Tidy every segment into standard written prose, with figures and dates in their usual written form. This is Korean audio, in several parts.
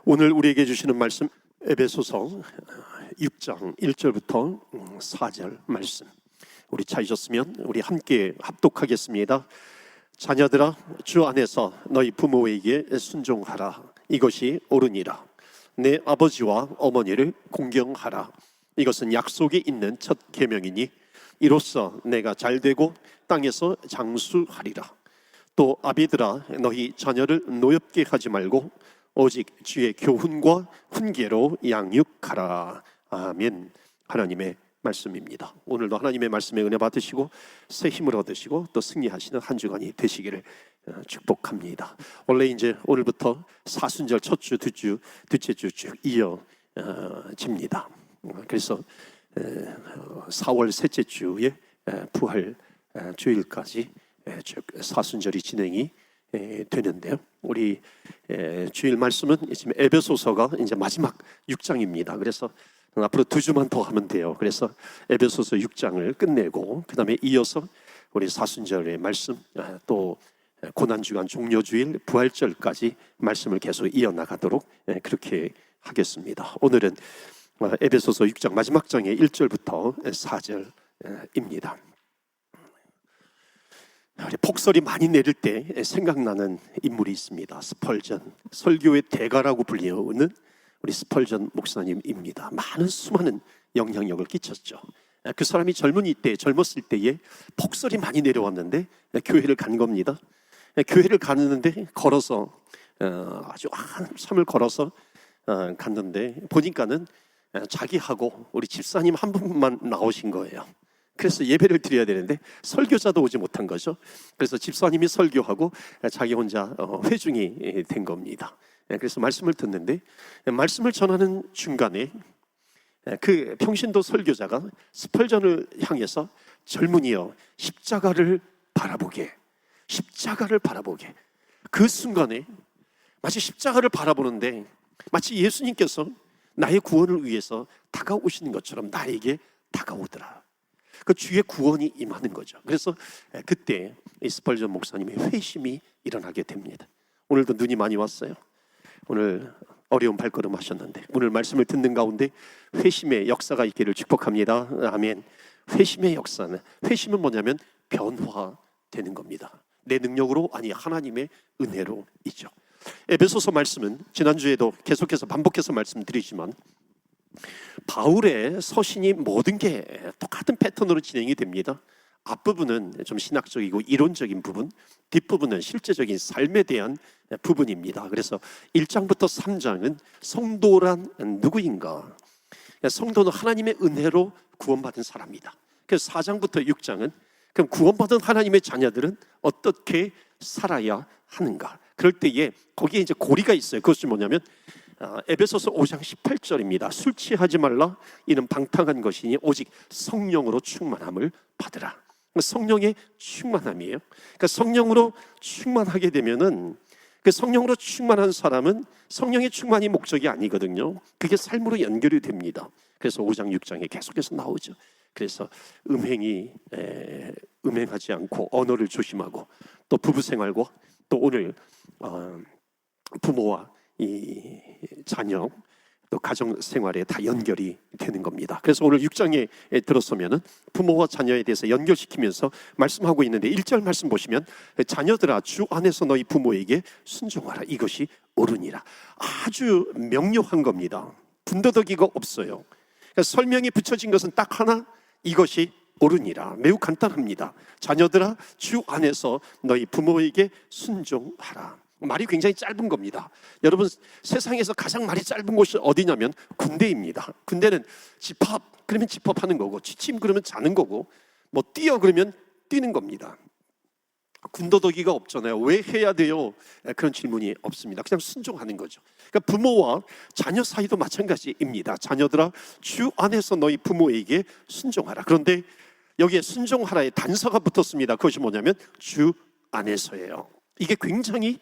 오늘 우리에게 주시는 말씀 에베소서 6장 1절부터 4절 말씀. 우리 찾으셨으면 우리 함께 합독하겠습니다. 자녀들아, 주 안에서 너희 부모에게 순종하라. 이것이 옳으니라. 내 아버지와 어머니를 공경하라. 이것은 약속이 있는 첫 계명이니 이로써 내가 잘되고 땅에서 장수하리라. 또 아비들아, 너희 자녀를 노엽게 하지 말고 오직 주의 교훈과 훈계로 양육하라. 아멘. 하나님의 말씀입니다. 오늘도 하나님의 말씀에 은혜 받으시고 새 힘을 얻으시고 또 승리하시는 한 주간이 되시기를 축복합니다. 원래 이제 오늘부터 사순절 첫 주, 둘째 주 쭉 이어집니다. 그래서 4월 셋째 주에 부활 주일까지 쭉 사순절이 진행이 되는데요. 우리 주일 말씀은 지금 에베소서가 이제 마지막 6장입니다. 그래서 앞으로 2주만 더 하면 돼요. 그래서 에베소서 6장을 끝내고 그 다음에 이어서 우리 사순절의 말씀, 또 고난주간 종료주일 부활절까지 말씀을 계속 이어나가도록 그렇게 하겠습니다. 오늘은 에베소서 6장 마지막 장의 1절부터 4절입니다. 폭설이 많이 내릴 때 생각나는 인물이 있습니다. 스펄전, 설교의 대가라고 불리우는 우리 스펄전 목사님입니다. 수많은 영향력을 끼쳤죠. 그 사람이 젊었을 때에 폭설이 많이 내려왔는데 교회를 간 겁니다. 교회를 가는데 걸어서 아주 한참을 걸어서 갔는데 보니까는 자기하고 우리 집사님 한 분만 나오신 거예요. 그래서 예배를 드려야 되는데 설교자도 오지 못한 거죠. 그래서 집사님이 설교하고 자기 혼자 회중이 된 겁니다. 그래서 말씀을 듣는데 말씀을 전하는 중간에 그 평신도 설교자가 스펄전을 향해서 젊은이여 십자가를 바라보게, 십자가를 바라보게. 그 순간에 마치 십자가를 바라보는데 마치 예수님께서 나의 구원을 위해서 다가오시는 것처럼 나에게 다가오더라. 그 주의 구원이 임하는 거죠. 그래서 그때 이 스펄전 목사님의 회심이 일어나게 됩니다. 오늘도 눈이 많이 왔어요. 오늘 어려운 발걸음 하셨는데 오늘 말씀을 듣는 가운데 회심의 역사가 있기를 축복합니다. 아멘. 회심의 역사는, 회심은 뭐냐면 변화되는 겁니다. 내 능력으로 아니 하나님의 은혜로 있죠. 에베소서 말씀은 지난주에도 계속해서 반복해서 말씀드리지만 바울의 서신이 모든 게 똑같은 패턴으로 진행이 됩니다. 앞부분은 좀 신학적이고 이론적인 부분, 뒷부분은 실제적인 삶에 대한 부분입니다. 그래서 1장부터 3장은 성도란 누구인가? 성도는 하나님의 은혜로 구원받은 사람이다. 그래서 4장부터 6장은 그럼 구원받은 하나님의 자녀들은 어떻게 살아야 하는가? 그럴 때에 거기에 이제 고리가 있어요. 그것이 뭐냐면 에베소서 5장 18절입니다. 술 취하지 말라. 이는 방탕한 것이니 오직 성령으로 충만함을 받으라. 성령의 충만함이에요. 그러니까 성령으로 충만하게 되면은 그 성령으로 충만한 사람은 성령의 충만이 목적이 아니거든요. 그게 삶으로 연결이 됩니다. 그래서 5장 6장에 계속해서 나오죠. 그래서 음행하지 않고 언어를 조심하고 또 부부 생활과 또 오늘 부모와 이 자녀 또 가정 생활에 다 연결이 되는 겁니다. 그래서 오늘 6장에 들어서면은 부모와 자녀에 대해서 연결시키면서 말씀하고 있는데 1절 말씀 보시면 자녀들아 주 안에서 너희 부모에게 순종하라. 이것이 옳으니라. 아주 명료한 겁니다. 군더더기가 없어요. 그러니까 설명이 붙여진 것은 딱 하나, 이것이 옳으니라. 매우 간단합니다. 자녀들아 주 안에서 너희 부모에게 순종하라. 말이 굉장히 짧은 겁니다. 여러분, 세상에서 가장 말이 짧은 곳이 어디냐면 군대입니다. 군대는 집합 그러면 집합하는 거고, 취침 그러면 자는 거고, 뭐 뛰어 그러면 뛰는 겁니다. 군더더기가 없잖아요. 왜 해야 돼요? 그런 질문이 없습니다. 그냥 순종하는 거죠. 그러니까 부모와 자녀 사이도 마찬가지입니다. 자녀들아 주 안에서 너희 부모에게 순종하라. 그런데 여기에 순종하라의 단서가 붙었습니다. 그것이 뭐냐면 주 안에서예요. 이게 굉장히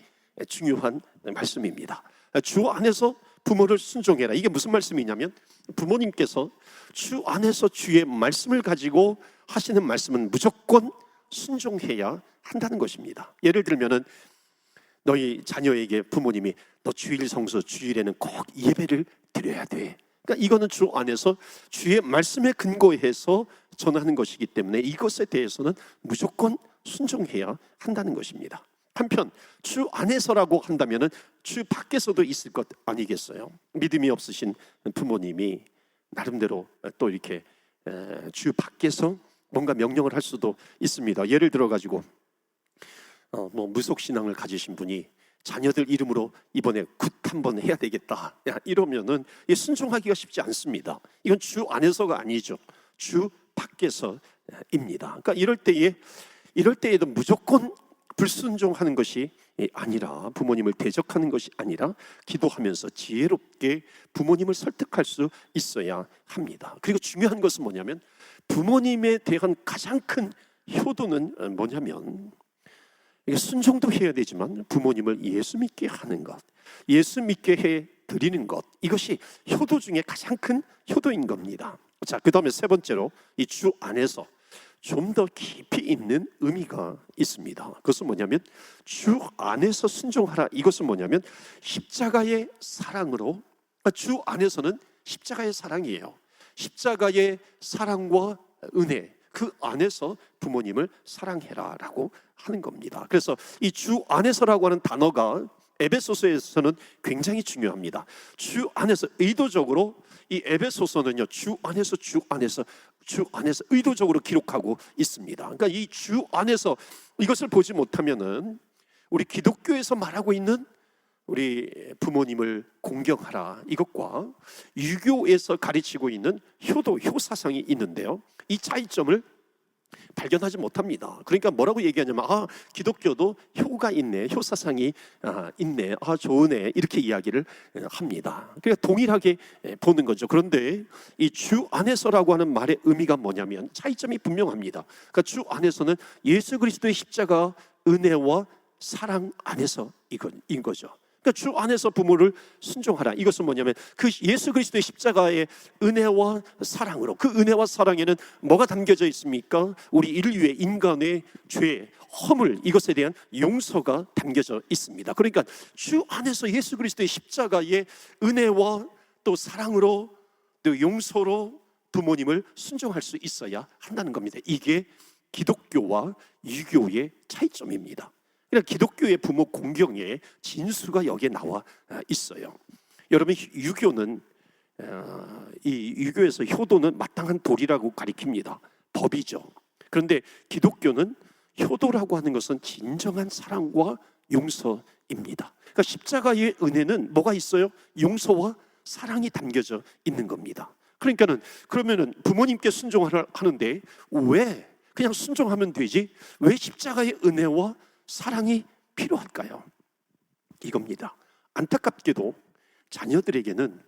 중요한 말씀입니다. 주 안에서 부모를 순종해라. 이게 무슨 말씀이냐면 부모님께서 주 안에서 주의 말씀을 가지고 하시는 말씀은 무조건 순종해야 한다는 것입니다. 예를 들면은 너희 자녀에게 부모님이 너 주일 성수 주일에는 꼭 예배를 드려야 돼. 그러니까 이거는 주 안에서 주의 말씀에 근거해서 전하는 것이기 때문에 이것에 대해서는 무조건 순종해야 한다는 것입니다. 한편 주 안에서라고 한다면은 주 밖에서도 있을 것 아니겠어요? 믿음이 없으신 부모님이 나름대로 또 이렇게 주 밖에서 뭔가 명령을 할 수도 있습니다. 예를 들어 가지고 무속 신앙을 가지신 분이 자녀들 이름으로 이번에 굿 한번 해야 되겠다 이러면은 순종하기가 쉽지 않습니다. 이건 주 안에서가 아니죠. 주 밖에서입니다. 그러니까 이럴 때에도 무조건 불순종하는 것이 아니라, 부모님을 대적하는 것이 아니라 기도하면서 지혜롭게 부모님을 설득할 수 있어야 합니다. 그리고 중요한 것은 뭐냐면, 부모님에 대한 가장 큰 효도는 뭐냐면, 이게 순종도 해야 되지만 부모님을 예수 믿게 하는 것, 예수 믿게 해 드리는 것, 이것이 효도 중에 가장 큰 효도인 겁니다. 자, 그 다음에 세 번째로 이 주 안에서 좀 더 깊이 있는 의미가 있습니다. 그것은 뭐냐면, 주 안에서 순종하라. 이것은 뭐냐면 십자가의 사랑으로, 주 안에서는 십자가의 사랑이에요. 십자가의 사랑과 은혜, 그 안에서 부모님을 사랑해라라고 하는 겁니다. 그래서 이 주 안에서라고 하는 단어가 에베소서에서는 굉장히 중요합니다. 주 안에서, 의도적으로 이 에베소서는요, 주 안에서 의도적으로 기록하고 있습니다. 그러니까 이 주 안에서 이것을 보지 못하면은 우리 기독교에서 말하고 있는 우리 부모님을 공경하라, 이것과 유교에서 가르치고 있는 효도, 효사상이 있는데요, 이 차이점을 발견하지 못합니다. 그러니까 뭐라고 얘기하냐면, 기독교도 효가 있네, 효사상이 있네, 좋으네, 이렇게 이야기를 합니다. 그러니까 동일하게 보는 거죠. 그런데 이 주 안에서라고 하는 말의 의미가 뭐냐면 차이점이 분명합니다. 그러니까 주 안에서는 예수 그리스도의 십자가 은혜와 사랑 안에서 이건 거죠. 그러니까 주 안에서 부모를 순종하라. 이것은 뭐냐면 그 예수 그리스도의 십자가의 은혜와 사랑으로, 그 은혜와 사랑에는 뭐가 담겨져 있습니까? 우리 인류의, 인간의 죄, 허물, 이것에 대한 용서가 담겨져 있습니다. 그러니까 주 안에서 예수 그리스도의 십자가의 은혜와 또 사랑으로, 또 용서로 부모님을 순종할 수 있어야 한다는 겁니다. 이게 기독교와 유교의 차이점입니다. 그러니까 기독교의 부모 공경의 진수가 여기에 나와 있어요. 여러분, 유교는 이 유교에서 효도는 마땅한 도리라고 가리킵니다. 법이죠. 그런데 기독교는 효도라고 하는 것은 진정한 사랑과 용서입니다. 그러니까 십자가의 은혜는 뭐가 있어요? 용서와 사랑이 담겨져 있는 겁니다. 그러면은 부모님께 순종하는데 왜 그냥 순종하면 되지? 왜 십자가의 은혜와 사랑이 필요할까요? 이겁니다. 안타깝게도 자녀들에게는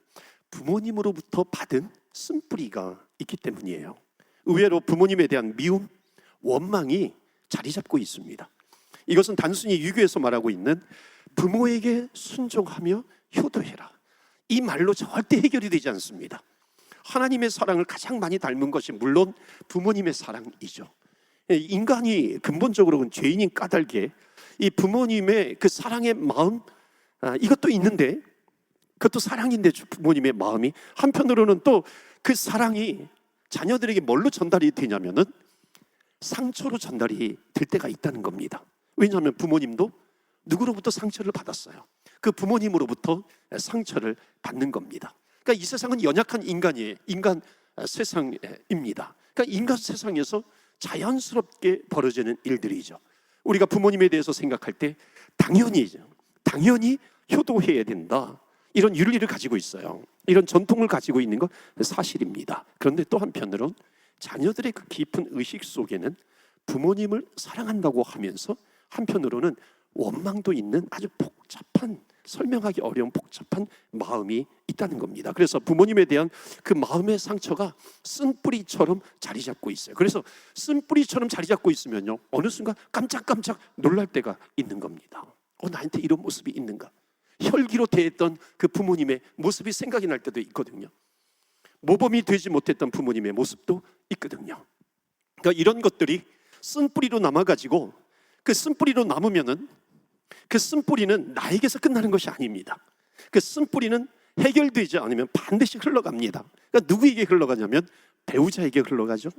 부모님으로부터 받은 쓴뿌리가 있기 때문이에요. 의외로 부모님에 대한 미움, 원망이 자리 잡고 있습니다. 이것은 단순히 유교에서 말하고 있는 부모에게 순종하며 효도해라, 이 말로 절대 해결이 되지 않습니다. 하나님의 사랑을 가장 많이 닮은 것이 물론 부모님의 사랑이죠. 인간이 근본적으로는 죄인인 까닭에 이 부모님의 그 사랑의 마음, 이것도 있는데, 그것도 사랑인데 부모님의 마음이 한편으로는 또 그 사랑이 자녀들에게 뭘로 전달이 되냐면은 상처로 전달이 될 때가 있다는 겁니다. 왜냐하면 부모님도 누구로부터 상처를 받았어요. 그 부모님으로부터 상처를 받는 겁니다. 그러니까 이 세상은 연약한 인간 세상입니다. 그러니까 인간 세상에서 자연스럽게 벌어지는 일들이죠. 우리가 부모님에 대해서 생각할 때 당연히 효도해야 된다, 이런 윤리를 가지고 있어요. 이런 전통을 가지고 있는 건 사실입니다. 그런데 또 한편으로는 자녀들의 그 깊은 의식 속에는 부모님을 사랑한다고 하면서 한편으로는 원망도 있는 아주 복잡한, 설명하기 어려운 복잡한 마음이 있다는 겁니다. 그래서 부모님에 대한 그 마음의 상처가 쓴뿌리처럼 자리 잡고 있어요. 그래서 쓴뿌리처럼 자리 잡고 있으면요, 어느 순간 깜짝깜짝 놀랄 때가 있는 겁니다. 나한테 이런 모습이 있는가? 혈기로 대했던 그 부모님의 모습이 생각이 날 때도 있거든요. 모범이 되지 못했던 부모님의 모습도 있거든요. 그러니까 이런 것들이 쓴뿌리로 남아가지고, 그 쓴뿌리로 남으면은 그 쓴뿌리는 나에게서 끝나는 것이 아닙니다. 그 쓴뿌리는 해결되지 않으면 반드시 흘러갑니다. 그러니까 누구에게 흘러가냐면 배우자에게 흘러가죠.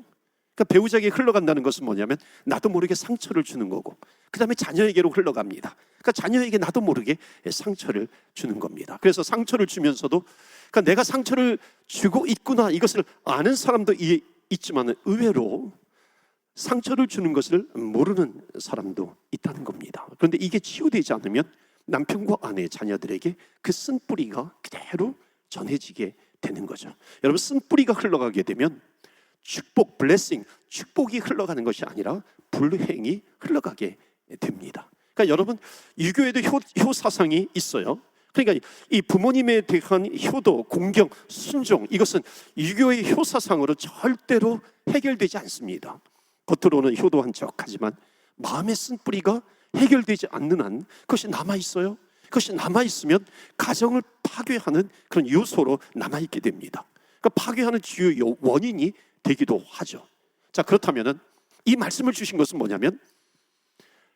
그러니까 배우자에게 흘러간다는 것은 뭐냐면 나도 모르게 상처를 주는 거고, 그 다음에 자녀에게로 흘러갑니다. 그러니까 자녀에게 나도 모르게 상처를 주는 겁니다. 그래서 상처를 주면서도, 그러니까 내가 상처를 주고 있구나 이것을 아는 사람도 있지만 의외로 상처를 주는 것을 모르는 사람도 있다는 겁니다. 그런데 이게 치유되지 않으면 남편과 아내, 자녀들에게 그 쓴뿌리가 그대로 전해지게 되는 거죠. 여러분, 쓴뿌리가 흘러가게 되면 축복, 블레싱, 축복이 흘러가는 것이 아니라 불행이 흘러가게 됩니다. 그러니까 여러분, 유교에도 효 사상이 있어요. 그러니까 이 부모님에 대한 효도, 공경, 순종, 이것은 유교의 효 사상으로 절대로 해결되지 않습니다. 겉으로는 효도한 척하지만 마음의 쓴뿌리가 해결되지 않는 한 그것이 남아있어요. 그것이 남아있으면 가정을 파괴하는 그런 요소로 남아있게 됩니다. 그러니까 파괴하는 주요 원인이 되기도 하죠. 자, 그렇다면 이 말씀을 주신 것은 뭐냐면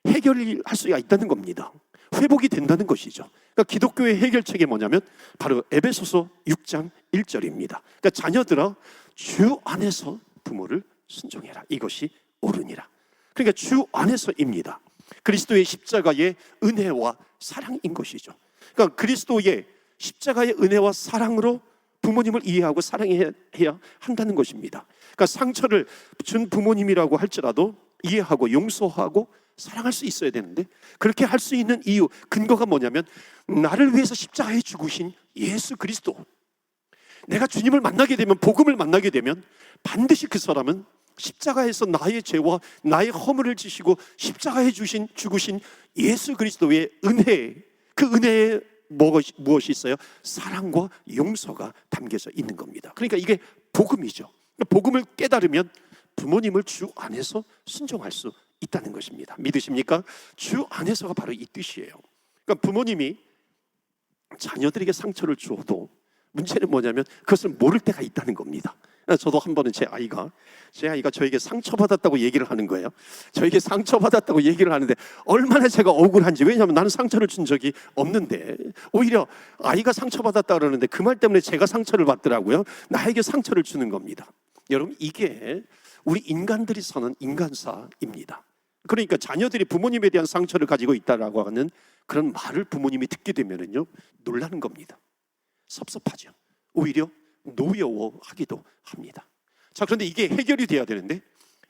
해결할 수가 있다는 겁니다. 회복이 된다는 것이죠. 그러니까 기독교의 해결책이 뭐냐면 바로 에베소서 6장 1절입니다. 그러니까 자녀들아, 주 안에서 부모를 순종해라. 이것이 옳으니라. 그러니까 주 안에서입니다. 그리스도의 십자가의 은혜와 사랑인 것이죠. 그러니까 그리스도의 십자가의 은혜와 사랑으로 부모님을 이해하고 사랑해야 한다는 것입니다. 그러니까 상처를 준 부모님이라고 할지라도 이해하고 용서하고 사랑할 수 있어야 되는데, 그렇게 할 수 있는 이유, 근거가 뭐냐면 나를 위해서 십자가에 죽으신 예수 그리스도. 내가 주님을 만나게 되면, 복음을 만나게 되면 반드시 그 사람은 십자가에서 나의 죄와 나의 허물을 지시고 십자가에 죽으신 예수 그리스도의 은혜, 그 은혜에 무엇이 있어요? 사랑과 용서가 담겨져 있는 겁니다. 그러니까 이게 복음이죠. 복음을 깨달으면 부모님을 주 안에서 순종할 수 있다는 것입니다. 믿으십니까? 주 안에서가 바로 이 뜻이에요. 그러니까 부모님이 자녀들에게 상처를 주어도 문제는 뭐냐면 그것을 모를 때가 있다는 겁니다. 저도 한 번은 제 아이가 저에게 상처받았다고 얘기를 하는 거예요. 저에게 상처받았다고 얘기를 하는데 얼마나 제가 억울한지. 왜냐하면 나는 상처를 준 적이 없는데 오히려 아이가 상처받았다 그러는데 그 말 때문에 제가 상처를 받더라고요. 나에게 상처를 주는 겁니다. 여러분, 이게 우리 인간들이 사는 인간사입니다. 그러니까 자녀들이 부모님에 대한 상처를 가지고 있다라고 하는 그런 말을 부모님이 듣게 되면은요, 놀라는 겁니다. 섭섭하죠. 오히려 노여워하기도 합니다. 자, 그런데 이게 해결이 돼야 되는데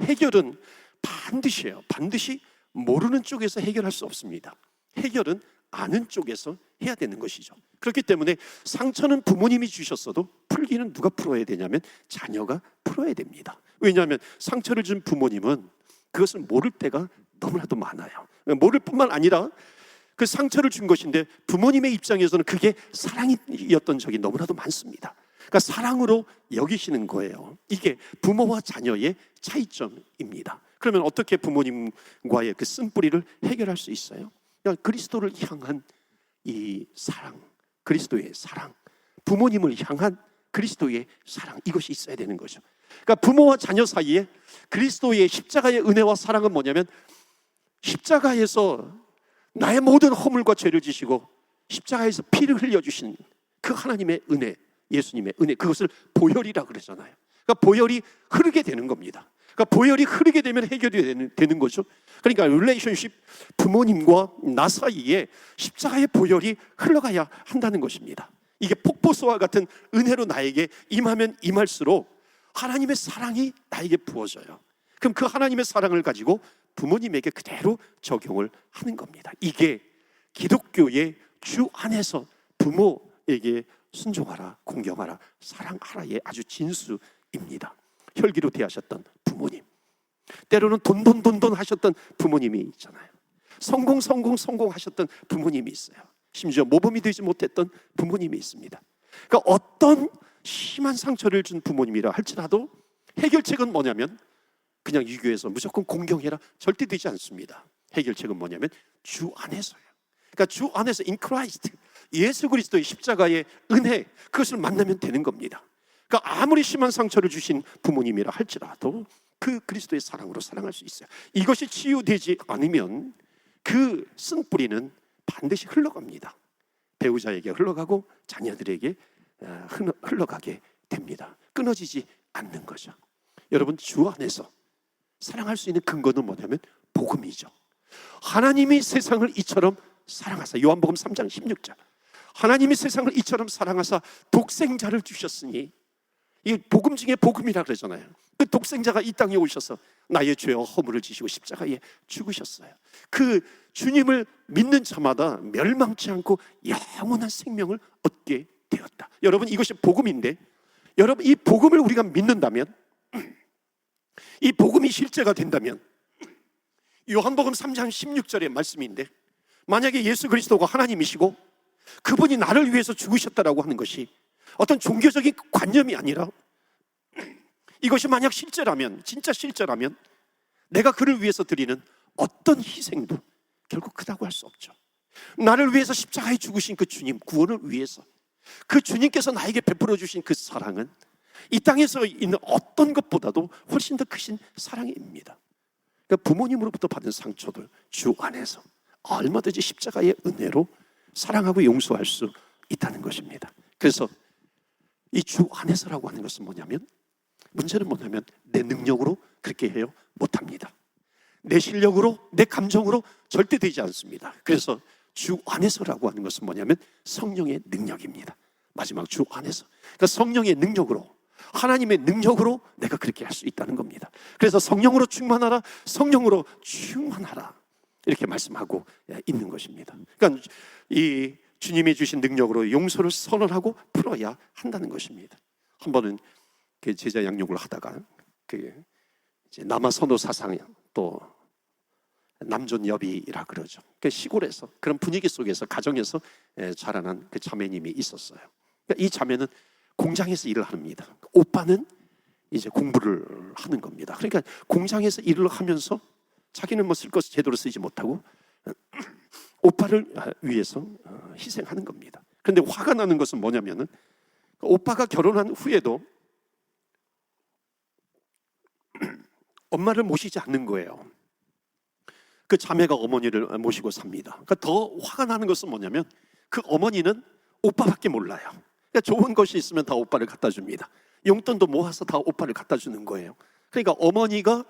해결은 반드시예요. 반드시 모르는 쪽에서 해결할 수 없습니다. 해결은 아는 쪽에서 해야 되는 것이죠. 그렇기 때문에 상처는 부모님이 주셨어도 풀기는 누가 풀어야 되냐면 자녀가 풀어야 됩니다. 왜냐하면 상처를 준 부모님은 그것을 모를 때가 너무나도 많아요. 모를 뿐만 아니라 그 상처를 준 것인데 부모님의 입장에서는 그게 사랑이었던 적이 너무나도 많습니다. 그러니까 사랑으로 여기시는 거예요. 이게 부모와 자녀의 차이점입니다. 그러면 어떻게 부모님과의 그 쓴뿌리를 해결할 수 있어요? 그러니까 그리스도를 향한 이 사랑, 그리스도의 사랑, 부모님을 향한 그리스도의 사랑, 이것이 있어야 되는 거죠. 그러니까 부모와 자녀 사이에 그리스도의 십자가의 은혜와 사랑은 뭐냐면 십자가에서 나의 모든 허물과 죄를 지시고 십자가에서 피를 흘려주신 그 하나님의 은혜, 예수님의 은혜, 그것을 보혈이라 그러잖아요. 그러니까 보혈이 흐르게 되는 겁니다. 그러니까 보혈이 흐르게 되면 해결이 되는 거죠. 그러니까 릴레이션십, 부모님과 나 사이에 십자가의 보혈이 흘러가야 한다는 것입니다. 이게 폭포수와 같은 은혜로 나에게 임하면 임할수록 하나님의 사랑이 나에게 부어져요. 그럼 그 하나님의 사랑을 가지고 부모님에게 그대로 적용을 하는 겁니다. 이게 기독교의 주 안에서 부모에게 순종하라, 공경하라, 사랑하라의 아주 진수입니다. 혈기로 대하셨던 부모님, 때로는 돈돈 하셨던 부모님이 있잖아요. 성공 하셨던 부모님이 있어요. 심지어 모범이 되지 못했던 부모님이 있습니다. 그러니까 어떤 심한 상처를 준 부모님이라 할지라도 해결책은 뭐냐면 그냥 유교에서 무조건 공경해라, 절대 되지 않습니다. 해결책은 뭐냐면 주 안에서요. 그러니까 주 안에서 in Christ, 예수 그리스도의 십자가의 은혜, 그것을 만나면 되는 겁니다. 그러니까 아무리 심한 상처를 주신 부모님이라 할지라도 그 그리스도의 사랑으로 사랑할 수 있어요. 이것이 치유되지 않으면 그 쓴뿌리는 반드시 흘러갑니다. 배우자에게 흘러가고 자녀들에게 흘러가게 됩니다. 끊어지지 않는 거죠. 여러분, 주 안에서 사랑할 수 있는 근거는 뭐냐면 복음이죠. 하나님이 세상을 이처럼 사랑하사, 요한복음 3장 16절, 하나님이 세상을 이처럼 사랑하사 독생자를 주셨으니, 이 복음 중에 복음이라 그러잖아요. 그 독생자가 이 땅에 오셔서 나의 죄와 허물을 지시고 십자가에 죽으셨어요. 그 주님을 믿는 자마다 멸망치 않고 영원한 생명을 얻게 되었다. 여러분, 이것이 복음인데, 여러분, 이 복음을 우리가 믿는다면, 이 복음이 실제가 된다면, 요한복음 3장 16절의 말씀인데, 만약에 예수 그리스도가 하나님이시고 그분이 나를 위해서 죽으셨다라고 하는 것이 어떤 종교적인 관념이 아니라, 이것이 만약 실제라면, 진짜 실제라면, 내가 그를 위해서 드리는 어떤 희생도 결국 크다고 할 수 없죠. 나를 위해서 십자가에 죽으신 그 주님, 구원을 위해서 그 주님께서 나에게 베풀어 주신 그 사랑은 이 땅에서 있는 어떤 것보다도 훨씬 더 크신 사랑입니다. 그러니까 부모님으로부터 받은 상처들 주 안에서 얼마든지 십자가의 은혜로 사랑하고 용서할 수 있다는 것입니다. 그래서 이 주 안에서라고 하는 것은 뭐냐면, 문제는 뭐냐면 내 능력으로 그렇게 해요? 못합니다. 내 실력으로, 내 감정으로 절대 되지 않습니다. 그래서 주 안에서라고 하는 것은 뭐냐면 성령의 능력입니다. 마지막 주 안에서, 그러니까 성령의 능력으로, 하나님의 능력으로 내가 그렇게 할 수 있다는 겁니다. 그래서 성령으로 충만하라, 성령으로 충만하라, 이렇게 말씀하고 있는 것입니다. 그러니까 이 주님이 주신 능력으로 용서를 선언하고 풀어야 한다는 것입니다. 한 번은 그 제자 양육을 하다가 그 이제 남아 선호 사상, 또 남존여비라 그러죠. 그 시골에서 그런 분위기 속에서 가정에서 자라난 그 자매님이 있었어요. 그러니까 이 자매는 공장에서 일을 합니다. 오빠는 이제 공부를 하는 겁니다. 그러니까 공장에서 일을 하면서 자기는 뭐 쓸 것을 제대로 쓰지 못하고 오빠를 위해서 희생하는 겁니다. 그런데 화가 나는 것은 뭐냐면은, 오빠가 결혼한 후에도 엄마를 모시지 않는 거예요. 그 자매가 어머니를 모시고 삽니다. 그러니까 더 화가 나는 것은 뭐냐면, 그 어머니는 오빠밖에 몰라요. 그러니까 좋은 것이 있으면 다 오빠를 갖다 줍니다. 용돈도 모아서 다 오빠를 갖다 주는 거예요. 그러니까 어머니가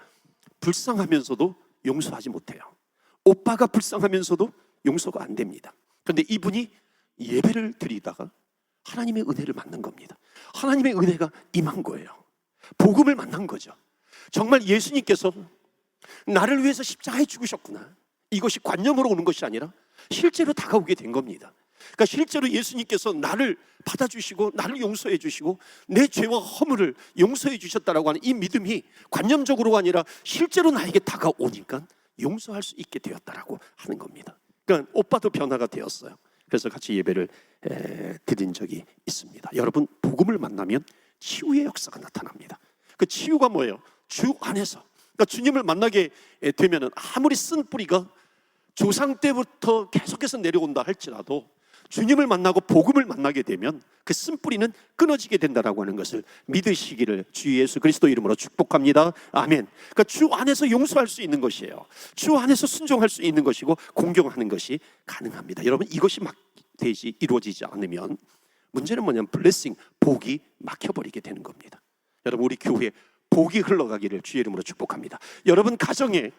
불쌍하면서도 용서하지 못해요. 오빠가 불쌍하면서도 용서가 안 됩니다. 그런데 이분이 예배를 드리다가 하나님의 은혜를 만난 겁니다. 하나님의 은혜가 임한 거예요. 복음을 만난 거죠. 정말 예수님께서 나를 위해서 십자가에 죽으셨구나, 이것이 관념으로 오는 것이 아니라 실제로 다가오게 된 겁니다. 그러니까 실제로 예수님께서 나를 받아주시고 나를 용서해 주시고 내 죄와 허물을 용서해 주셨다라고 하는 이 믿음이 관념적으로가 아니라 실제로 나에게 다가오니까 용서할 수 있게 되었다라고 하는 겁니다. 그러니까 오빠도 변화가 되었어요. 그래서 같이 예배를 드린 적이 있습니다. 여러분, 복음을 만나면 치유의 역사가 나타납니다. 그 치유가 뭐예요? 주 안에서. 그러니까 주님을 만나게 되면은 아무리 쓴 뿌리가 조상 때부터 계속해서 내려온다 할지라도 주님을 만나고 복음을 만나게 되면 그 쓴뿌리는 끊어지게 된다라고 하는 것을 믿으시기를 주 예수 그리스도 이름으로 축복합니다. 아멘. 그러니까 주 안에서 용서할 수 있는 것이에요. 주 안에서 순종할 수 있는 것이고 공경하는 것이 가능합니다. 여러분, 이것이 막 되지 이루어지지 않으면 문제는 뭐냐면 블레싱, 복이 막혀버리게 되는 겁니다. 여러분, 우리 교회에 복이 흘러가기를 주의 이름으로 축복합니다. 여러분 가정에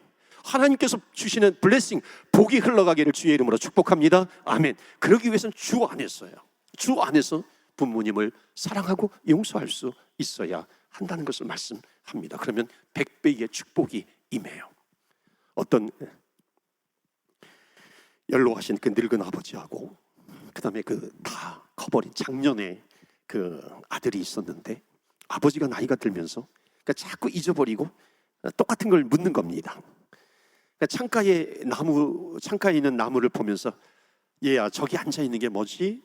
하나님께서 주시는 블레싱, 복이 흘러가기를 주의 이름으로 축복합니다. 아멘. 그러기 위해서는 주 안에서요. 주 안에서 부모님을 사랑하고 용서할 수 있어야 한다는 것을 말씀합니다. 그러면 100배의 축복이 임해요. 어떤 연로하신 그 늙은 아버지하고 그 다음에 그 다 커버린 작년에 그 아들이 있었는데, 아버지가 나이가 들면서 그러니까 자꾸 잊어버리고 똑같은 걸 묻는 겁니다. 창가에 있는 나무를 보면서, 얘야, 저기 앉아 있는 게 뭐지?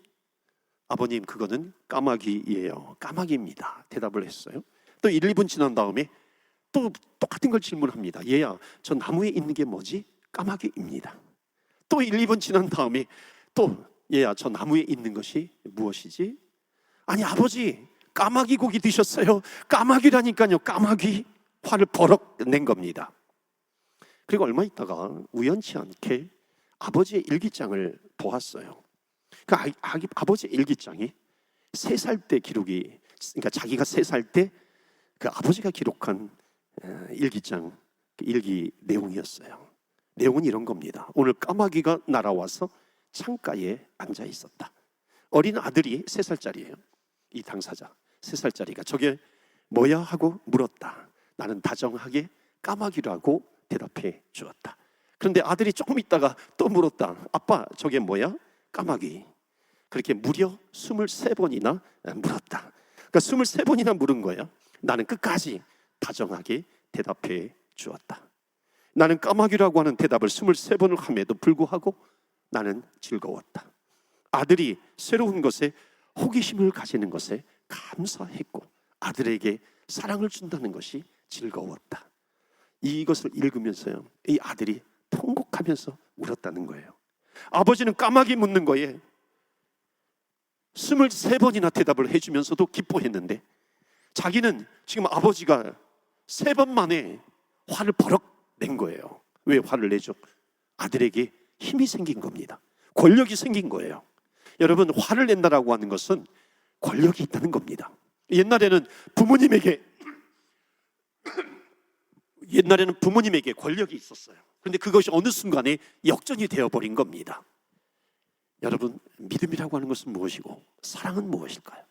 아버님, 그거는 까마귀예요. 까마귀입니다. 대답을 했어요. 또 1, 2분 지난 다음에 또 똑같은 걸 질문합니다. 얘야, 저 나무에 있는 게 뭐지? 까마귀입니다. 또 1, 2분 지난 다음에 또, 얘야, 저 나무에 있는 것이 무엇이지? 아니 아버지, 까마귀 고기 드셨어요? 까마귀라니까요. 까마귀. 화를 버럭 낸 겁니다. 그리고 얼마 있다가 우연치 않게 아버지의 일기장을 보았어요. 그 아버지의 일기장이 3살 때 기록이, 그러니까 자기가 3살 때 그 아버지가 기록한 일기장, 그 일기 내용이었어요. 내용은 이런 겁니다. 오늘 까마귀가 날아와서 창가에 앉아 있었다. 어린 아들이 3살짜리예요. 이 당사자 3살짜리가 저게 뭐야 하고 물었다. 나는 다정하게 까마귀라고 대답해 주었다. 그런데 아들이 조금 있다가 또 물었다. 아빠 저게 뭐야? 까마귀. 그렇게 무려 23번이나 물었다. 그러니까 23번이나 물은 거예요. 나는 끝까지 다정하게 대답해 주었다. 나는 까마귀라고 하는 대답을 23번을 함에도 불구하고 나는 즐거웠다. 아들이 새로운 것에 호기심을 가지는 것에 감사했고 아들에게 사랑을 준다는 것이 즐거웠다. 이것을 읽으면서요, 이 아들이 통곡하면서 울었다는 거예요. 아버지는 까마귀 묻는 거에 23번이나 대답을 해주면서도 기뻐했는데 자기는 지금 아버지가 3번 만에 화를 버럭 낸 거예요. 왜 화를 내죠? 아들에게 힘이 생긴 겁니다. 권력이 생긴 거예요. 여러분, 화를 낸다라고 하는 것은 권력이 있다는 겁니다. 옛날에는 부모님에게 권력이 있었어요. 그런데 그것이 어느 순간에 역전이 되어버린 겁니다. 여러분, 믿음이라고 하는 것은 무엇이고 사랑은 무엇일까요?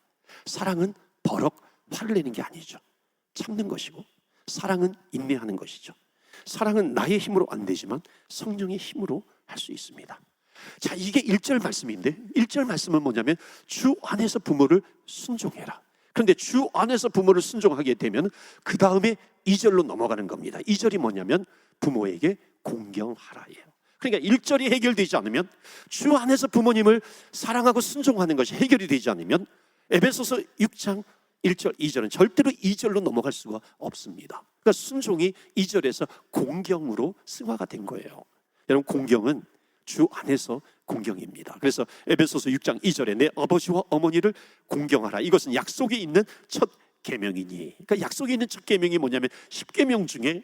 사랑은 버럭 화를 내는 게 아니죠. 참는 것이고 사랑은 인내하는 것이죠. 사랑은 나의 힘으로 안 되지만 성령의 힘으로 할 수 있습니다. 자, 이게 1절 말씀인데 1절 말씀은 뭐냐면 주 안에서 부모를 순종해라. 그런데 주 안에서 부모를 순종하게 되면 그 다음에 2절로 넘어가는 겁니다. 2절이 뭐냐면 부모에게 공경하라예요. 그러니까 1절이 해결되지 않으면, 주 안에서 부모님을 사랑하고 순종하는 것이 해결이 되지 않으면 에베소서 6장 1절, 2절은 절대로 2절로 넘어갈 수가 없습니다. 그러니까 순종이 2절에서 공경으로 승화가 된 거예요. 여러분, 공경은 주 안에서 공경입니다. 그래서 에베소서 6장 2절에 내 아버지와 어머니를 공경하라. 이것은 약속이 있는 첫 계명이니. 그러니까 약속이 있는 첫 계명이 뭐냐면 10계명 중에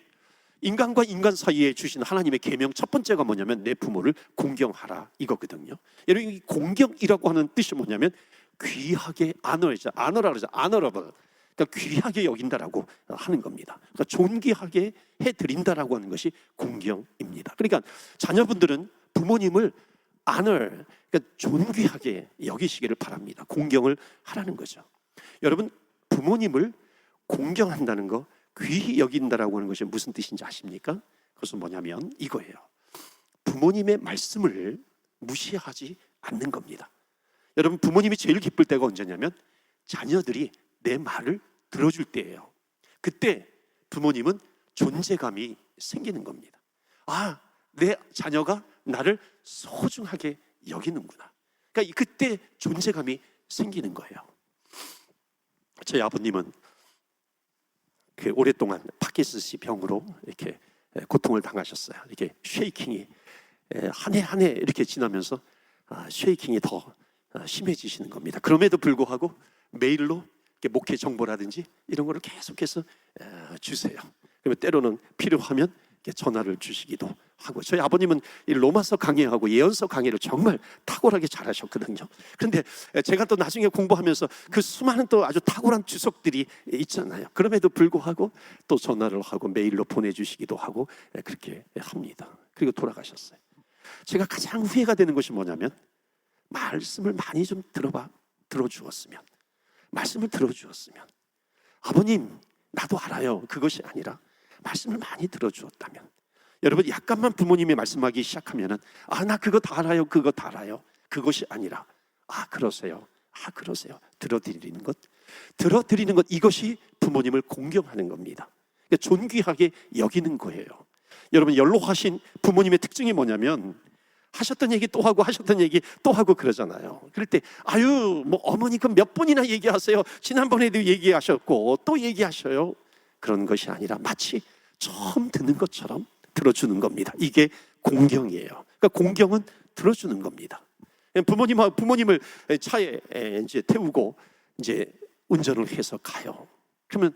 인간과 인간 사이에 주신 하나님의 계명 첫 번째가 뭐냐면 내 부모를 공경하라 이거거든요. 여러분, 이 공경이라고 하는 뜻이 뭐냐면 귀하게 아너라 그러죠. 아너러블. 그러니까 귀하게 여긴다라고 하는 겁니다. 그러니까 존귀하게 해드린다라고 하는 것이 공경입니다. 그러니까 자녀분들은 부모님을 그러니까 존귀하게 여기시기를 바랍니다. 공경을 하라는 거죠. 여러분, 부모님을 공경한다는 거, 귀히 여긴다라고 하는 것이 무슨 뜻인지 아십니까? 그것은 뭐냐면 이거예요. 부모님의 말씀을 무시하지 않는 겁니다. 여러분, 부모님이 제일 기쁠 때가 언제냐면 자녀들이 내 말을 들어줄 때예요. 그때 부모님은 존재감이 생기는 겁니다. 아, 내 자녀가 나를 소중하게 여기는구나. 그러니까 그때 존재감이 생기는 거예요. 저희 아버님은 오랫동안 파킨슨씨 병으로 이렇게 고통을 당하셨어요. 이렇게 쉐이킹이 한 해 한 해 이렇게 지나면서 쉐이킹이 더 심해지시는 겁니다. 그럼에도 불구하고 메일로 목회 정보라든지 이런 거를 계속해서 주세요. 그러면 때로는 필요하면 전화를 주시기도 하고. 저희 아버님은 이 로마서 강해하고 예언서 강해를 정말 탁월하게 잘하셨거든요. 그런데 제가 또 나중에 공부하면서 그 수많은 또 아주 탁월한 주석들이 있잖아요. 그럼에도 불구하고 또 전화를 하고 메일로 보내주시기도 하고 그렇게 합니다. 그리고 돌아가셨어요. 제가 가장 후회가 되는 것이 뭐냐면 말씀을 많이 좀 들어주었으면, 말씀을 들어주었으면. 아버님, 나도 알아요. 그것이 아니라 말씀을 많이 들어주었다면. 여러분, 약간만 부모님이 말씀하기 시작하면은 나 그거 다 알아요. 그거 다 알아요. 그것이 아니라 그러세요. 들어드리는 것, 이것이 부모님을 공경하는 겁니다. 그러니까 존귀하게 여기는 거예요. 여러분, 연로하신 부모님의 특징이 뭐냐면 하셨던 얘기 또 하고 하셨던 얘기 또 하고 그러잖아요. 그럴 때 뭐 어머니 그 몇 번이나 얘기하세요. 지난번에도 얘기하셨고 또 얘기하셔요. 그런 것이 아니라 마치 처음 듣는 것처럼 들어주는 겁니다. 이게 공경이에요. 그러니까 공경은 들어주는 겁니다. 부모님을 차에 이제 태우고 이제 운전을 해서 가요. 그러면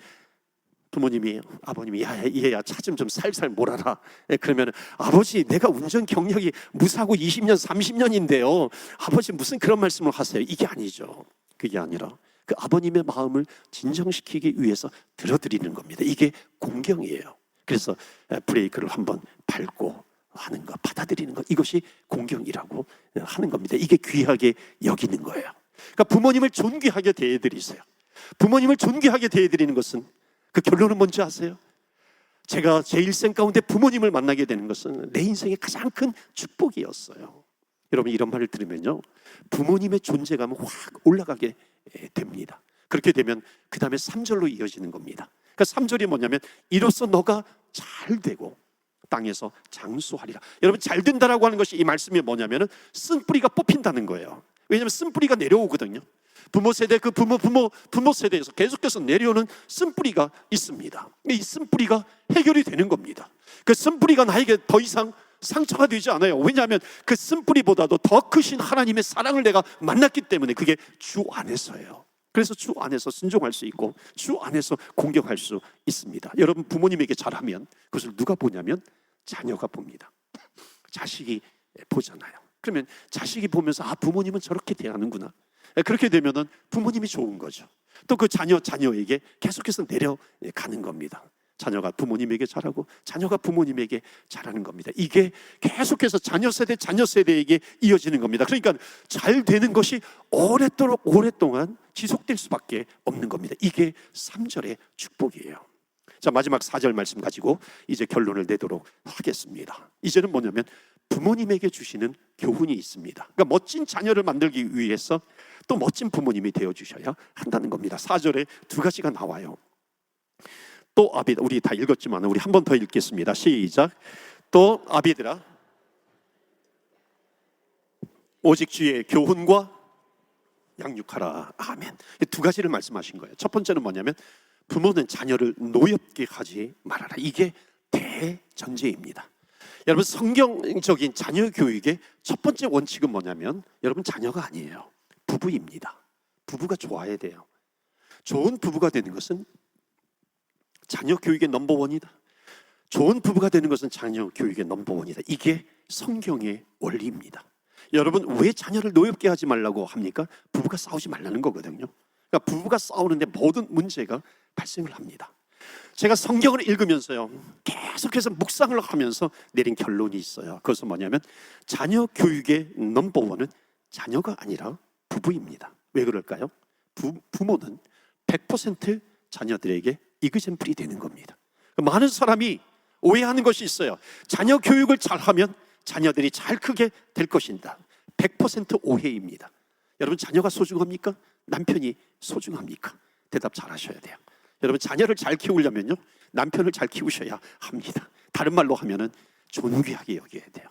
부모님이 아버님이 야 얘야 차 좀 살살 몰아라. 그러면 아버지 내가 운전 경력이 무사고 20년 30년인데요. 아버지 무슨 그런 말씀을 하세요? 이게 아니죠. 그게 아니라 그 아버님의 마음을 진정시키기 위해서 들어드리는 겁니다. 이게 공경이에요. 그래서 브레이크를 한번 밟고 하는 것, 받아들이는 것, 이것이 공경이라고 하는 겁니다. 이게 귀하게 여기는 거예요. 그러니까 부모님을 존귀하게 대해드리세요. 부모님을 존귀하게 대해드리는 것은 그 결론은 뭔지 아세요? 제가 제 일생 가운데 부모님을 만나게 되는 것은 내 인생의 가장 큰 축복이었어요. 여러분 이런 말을 들으면요, 부모님의 존재감은 확 올라가게 됩니다. 그렇게 되면 그 다음에 3절로 이어지는 겁니다. 그러니까 3절이 뭐냐면 이로써 너가 잘 되고 땅에서 장수하리라. 여러분 잘 된다라고 하는 것이 이 말씀이 뭐냐면은 쓴뿌리가 뽑힌다는 거예요. 왜냐하면 쓴뿌리가 내려오거든요. 부모 세대 그 부모 세대에서 계속해서 내려오는 쓴뿌리가 있습니다. 이 쓴뿌리가 해결이 되는 겁니다. 그 쓴뿌리가 나에게 더 이상 상처가 되지 않아요. 왜냐하면 그 쓴뿌리보다도 더 크신 하나님의 사랑을 내가 만났기 때문에 그게 주 안에서예요. 그래서 주 안에서 순종할 수 있고 주 안에서 공격할 수 있습니다. 여러분 부모님에게 잘하면 그것을 누가 보냐면 자녀가 봅니다. 자식이 보잖아요. 그러면 자식이 보면서 아 부모님은 저렇게 대하는구나. 그렇게 되면은 부모님이 좋은 거죠. 또 그 자녀에게 계속해서 내려가는 겁니다. 자녀가 부모님에게 잘하고 자녀가 부모님에게 잘하는 겁니다. 이게 계속해서 자녀 세대에게 이어지는 겁니다. 그러니까 잘 되는 것이 오랫동안 지속될 수밖에 없는 겁니다. 이게 3절의 축복이에요. 자, 마지막 4절 말씀 가지고 이제 결론을 내도록 하겠습니다. 이제는 뭐냐면 부모님에게 주시는 교훈이 있습니다. 그러니까 멋진 자녀를 만들기 위해서 또 멋진 부모님이 되어주셔야 한다는 겁니다. 4절에 두 가지가 나와요. 또 아비들, 우리 다 읽었지만 우리 한 번 더 읽겠습니다. 시작. 또 아비들아 오직 주의 교훈과 양육하라. 아멘. 두 가지를 말씀하신 거예요. 첫 번째는 뭐냐면 부모는 자녀를 노엽게 하지 말아라. 이게 대전제입니다. 여러분 성경적인 자녀 교육의 첫 번째 원칙은 뭐냐면 여러분 자녀가 아니에요. 부부입니다. 부부가 좋아야 돼요. 좋은 부부가 되는 것은 자녀 교육의 넘버원이다. 좋은 부부가 되는 것은 자녀 교육의 넘버원이다. 이게 성경의 원리입니다. 여러분 왜 자녀를 노엽게 하지 말라고 합니까? 부부가 싸우지 말라는 거거든요. 그러니까 부부가 싸우는데 모든 문제가 발생을 합니다. 제가 성경을 읽으면서요 계속해서 묵상을 하면서 내린 결론이 있어요. 그것은 뭐냐면 자녀 교육의 넘버원은 자녀가 아니라 부부입니다. 왜 그럴까요? 부모는 100% 자녀들에게 이그젬플이 되는 겁니다. 많은 사람이 오해하는 것이 있어요. 자녀 교육을 잘하면 자녀들이 잘 크게 될 것인가. 100% 오해입니다. 여러분 자녀가 소중합니까? 남편이 소중합니까? 대답 잘 하셔야 돼요. 여러분 자녀를 잘 키우려면요 남편을 잘 키우셔야 합니다. 다른 말로 하면은 존귀하게 여겨야 돼요.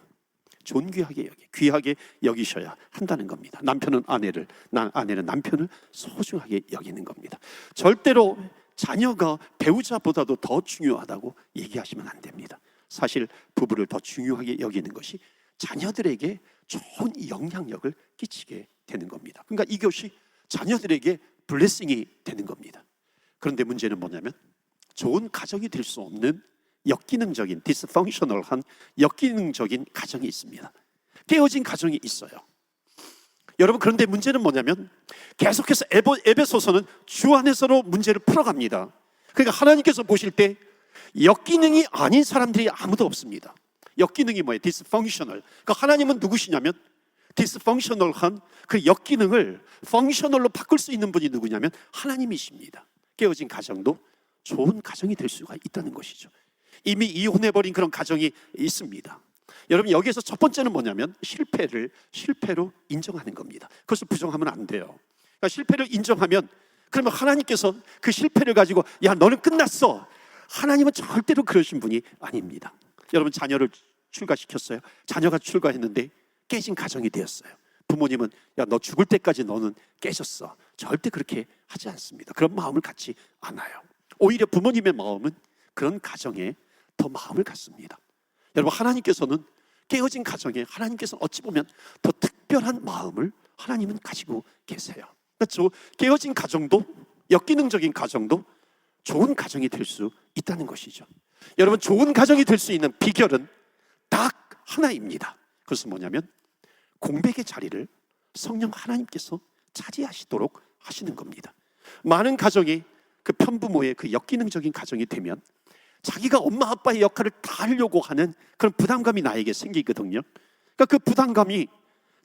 존귀하게 귀하게 여기셔야 한다는 겁니다. 남편은 아내는 남편을 소중하게 여기는 겁니다. 절대로 자녀가 배우자보다도 더 중요하다고 얘기하시면 안 됩니다. 사실 부부를 더 중요하게 여기는 것이 자녀들에게 좋은 영향력을 끼치게 되는 겁니다. 그러니까 이것이 자녀들에게 블레싱이 되는 겁니다. 그런데 문제는 뭐냐면 좋은 가정이 될 수 없는 역기능적인 디스펑셔널한 역기능적인 가정이 있습니다. 깨어진 가정이 있어요. 여러분 그런데 문제는 뭐냐면 계속해서 에베소서는 주 안에서로 문제를 풀어갑니다. 그러니까 하나님께서 보실 때 역기능이 아닌 사람들이 아무도 없습니다. 역기능이 뭐예요? 디스펑셔널. 그러니까 하나님은 누구시냐면 디스펑셔널한 그 역기능을 펑셔널로 바꿀 수 있는 분이 누구냐면 하나님이십니다. 깨어진 가정도 좋은 가정이 될 수가 있다는 것이죠. 이미 이혼해버린 그런 가정이 있습니다. 여러분 여기에서 첫 번째는 뭐냐면 실패로 인정하는 겁니다. 그것을 부정하면 안 돼요. 그러니까 실패를 인정하면 그러면 하나님께서 그 실패를 가지고 야 너는 끝났어. 하나님은 절대로 그러신 분이 아닙니다. 여러분 자녀를 출가시켰어요. 자녀가 출가했는데 깨진 가정이 되었어요. 부모님은 야 너 죽을 때까지 너는 깨졌어. 절대 그렇게 하지 않습니다. 그런 마음을 갖지 않아요. 오히려 부모님의 마음은 그런 가정에 더 마음을 갖습니다. 여러분 하나님께서는 깨어진 가정에 하나님께서는 어찌 보면 더 특별한 마음을 하나님은 가지고 계세요. 그렇죠? 깨어진 가정도 역기능적인 가정도 좋은 가정이 될 수 있다는 것이죠. 여러분, 좋은 가정이 될 수 있는 비결은 딱 하나입니다. 그것은 뭐냐면 공백의 자리를 성령 하나님께서 차지하시도록 하시는 겁니다. 많은 가정이 그 편부모의 그 역기능적인 가정이 되면 자기가 엄마 아빠의 역할을 다 하려고 하는 그런 부담감이 나에게 생기거든요. 그러니까 그 부담감이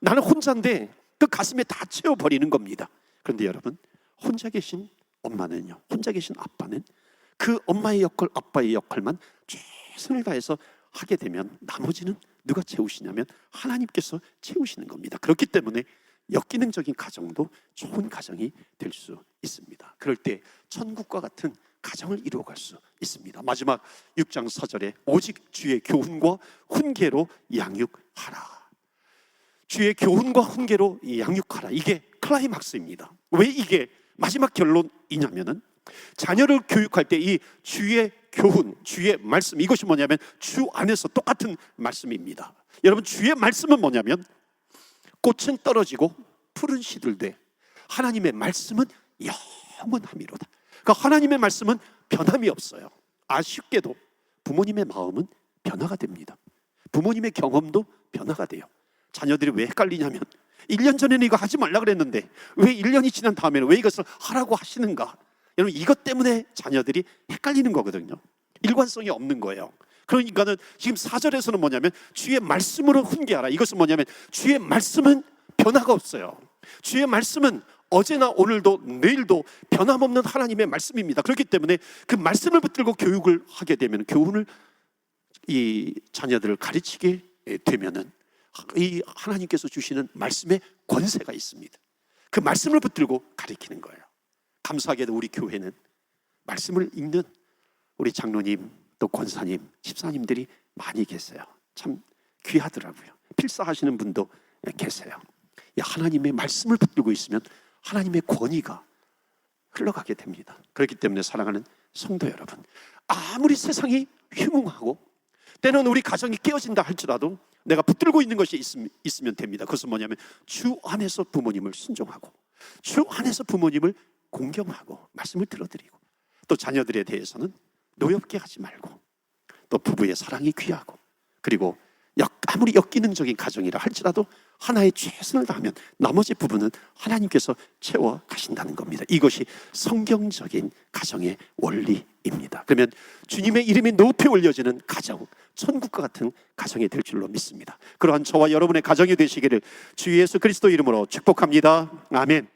나는 혼자인데 그 가슴에 다 채워버리는 겁니다. 그런데 여러분, 혼자 계신 엄마는요, 혼자 계신 아빠는 그 엄마의 역할, 아빠의 역할만 최선을 다해서 하게 되면 나머지는 누가 채우시냐면 하나님께서 채우시는 겁니다. 그렇기 때문에 역기능적인 가정도 좋은 가정이 될 수 있습니다. 그럴 때 천국과 같은 가정을 이루어갈 수 있습니다. 마지막 6장 4절에 오직 주의 교훈과 훈계로 양육하라. 주의 교훈과 훈계로 양육하라. 이게 클라이막스입니다. 왜 이게 마지막 결론이냐면은 자녀를 교육할 때 이 주의 교훈, 주의 말씀, 이것이 뭐냐면 주 안에서 똑같은 말씀입니다. 여러분, 주의 말씀은 뭐냐면 꽃은 떨어지고 푸른 시들되 하나님의 말씀은 영원함이로다. 그러니까 하나님의 말씀은 변함이 없어요. 아쉽게도 부모님의 마음은 변화가 됩니다. 부모님의 경험도 변화가 돼요. 자녀들이 왜 헷갈리냐면 1년 전에는 이거 하지 말라 그랬는데 왜 1년이 지난 다음에는 왜 이것을 하라고 하시는가? 여러분, 이것 때문에 자녀들이 헷갈리는 거거든요. 일관성이 없는 거예요. 그러니까는 지금 4절에서는 뭐냐면 주의 말씀으로 훈계하라. 이것은 뭐냐면 주의 말씀은 변화가 없어요. 주의 말씀은 어제나 오늘도 내일도 변함없는 하나님의 말씀입니다. 그렇기 때문에 그 말씀을 붙들고 교육을 하게 되면, 교훈을 이 자녀들을 가르치게 되면은 이 하나님께서 주시는 말씀에 권세가 있습니다. 그 말씀을 붙들고 가르치는 거예요. 감사하게도 우리 교회는 말씀을 읽는 우리 장로님, 또 권사님, 집사님들이 많이 계세요. 참 귀하더라고요. 필사하시는 분도 계세요. 하나님의 말씀을 붙들고 있으면 하나님의 권위가 흘러가게 됩니다. 그렇기 때문에 사랑하는 성도 여러분, 아무리 세상이 흉흉하고 때는 우리 가정이 깨어진다 할지라도 내가 붙들고 있는 것이 있으면 됩니다. 그것은 뭐냐면 주 안에서 부모님을 순종하고 주 안에서 부모님을 공경하고 말씀을 들어드리고, 또 자녀들에 대해서는 노엽게 하지 말고, 또 부부의 사랑이 귀하고, 그리고 아무리 역기능적인 가정이라 할지라도 하나의 최선을 다하면 나머지 부분은 하나님께서 채워 가신다는 겁니다. 이것이 성경적인 가정의 원리입니다. 그러면 주님의 이름이 높이 올려지는 가정, 천국과 같은 가정이 될 줄로 믿습니다. 그러한 저와 여러분의 가정이 되시기를 주 예수 그리스도 이름으로 축복합니다. 아멘.